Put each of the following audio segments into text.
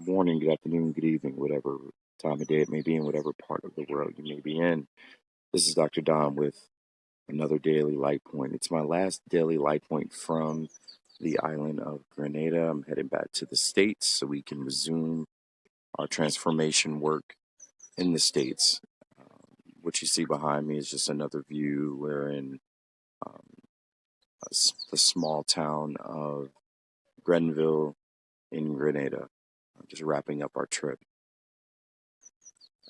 Good morning, good afternoon, good evening, whatever time of day it may be in whatever part of the world you may be in. This is Dr. Don with another daily light point. It's my last daily light point from the island of Grenada. I'm heading back to the States so we can resume our transformation work in the States. What you see behind me is just another view. We're in um, the small town of Grenville in Grenada, just wrapping up our trip.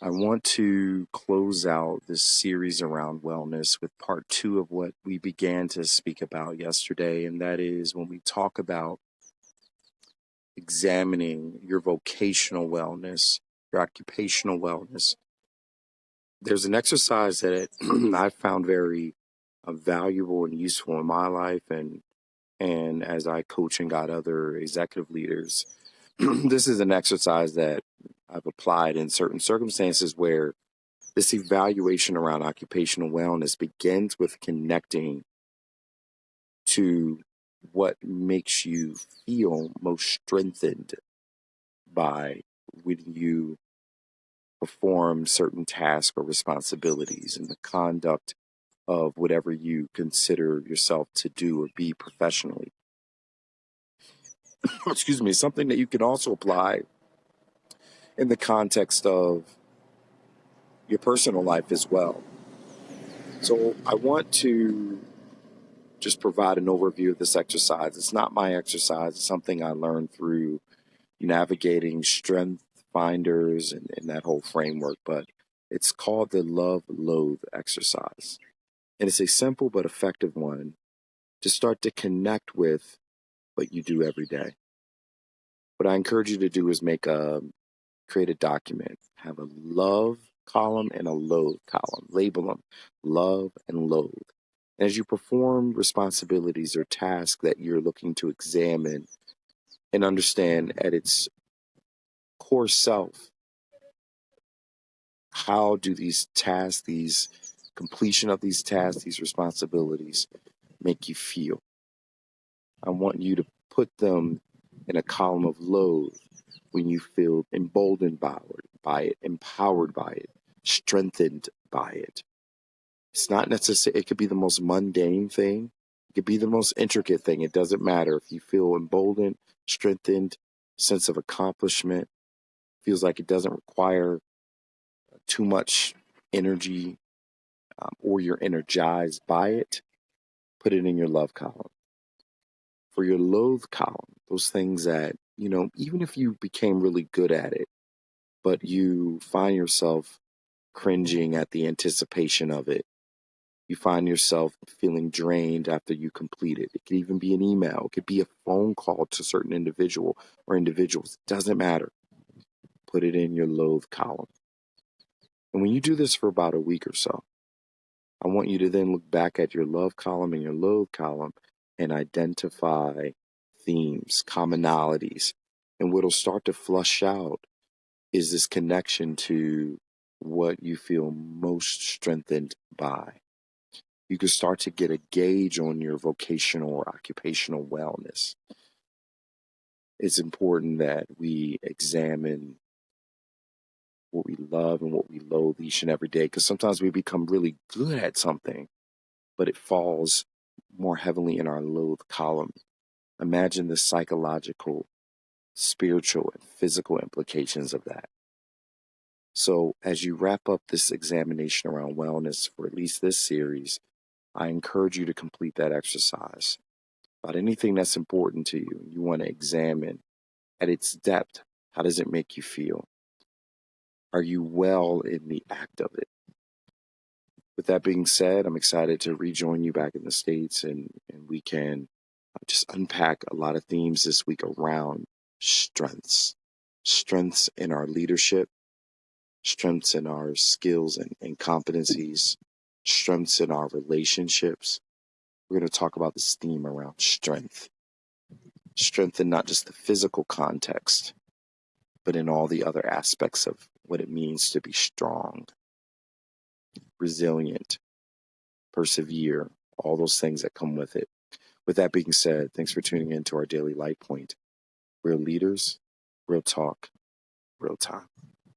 I want to close out this series around wellness with part two of what we began to speak about yesterday, and that is when we talk about examining your vocational wellness, your occupational wellness. There's an exercise that I found very valuable and useful in my life, and as I coach and guide other executive leaders, this is an exercise that I've applied in certain circumstances where this evaluation around occupational wellness begins with connecting to what makes you feel most strengthened by when you perform certain tasks or responsibilities in the conduct of whatever you consider yourself to do or be professionally. Excuse me, something that you can also apply in the context of your personal life as well. So I want to just provide an overview of this exercise. It's not my exercise. It's something I learned through navigating strength finders and that whole framework, but it's called the Love-Loathe exercise. And it's a simple but effective one to start to connect with what you do every day. What I encourage you to do is create a document, have a love column and a loathe column, label them love and loathe. As you perform responsibilities or tasks that you're looking to examine and understand at its core self, how do these tasks, these completion of these tasks, these responsibilities make you feel? I want you to put them in a column of loathe when you feel emboldened by it, empowered by it, strengthened by it. It's not necessary. It could be the most mundane thing. It could be the most intricate thing. It doesn't matter. If you feel emboldened, strengthened, sense of accomplishment, feels like it doesn't require too much energy, or you're energized by it, put it in your love column. For your loathe column, those things that, even if you became really good at it, but you find yourself cringing at the anticipation of it, you find yourself feeling drained after you complete it. It could even be an email. It could be a phone call to a certain individual or individuals. It doesn't matter. Put it in your loathe column. And when you do this for about a week or so, I want you to then look back at your love column and your loathe column and identify themes, commonalities. And what'll start to flush out is this connection to what you feel most strengthened by. You can start to get a gauge on your vocational or occupational wellness. It's important that we examine what we love and what we loathe each and every day, because sometimes we become really good at something, but it falls more heavily in our loathe column. Imagine the psychological, spiritual, and physical implications of that. So as you wrap up this examination around wellness for at least this series, I encourage you to complete that exercise. About anything that's important to you, you want to examine at its depth. How does it make you feel? Are you well in the act of it? With that being said, I'm excited to rejoin you back in the States, and we can just unpack a lot of themes this week around strengths. Strengths in our leadership, strengths in our skills and competencies, strengths in our relationships. We're going to talk about this theme around strength. Strength in not just the physical context, but in all the other aspects of what it means to be strong, resilient, persevere, all those things that come with it. With that being said, thanks for tuning in to our daily Light Point. Real leaders, real talk. real time.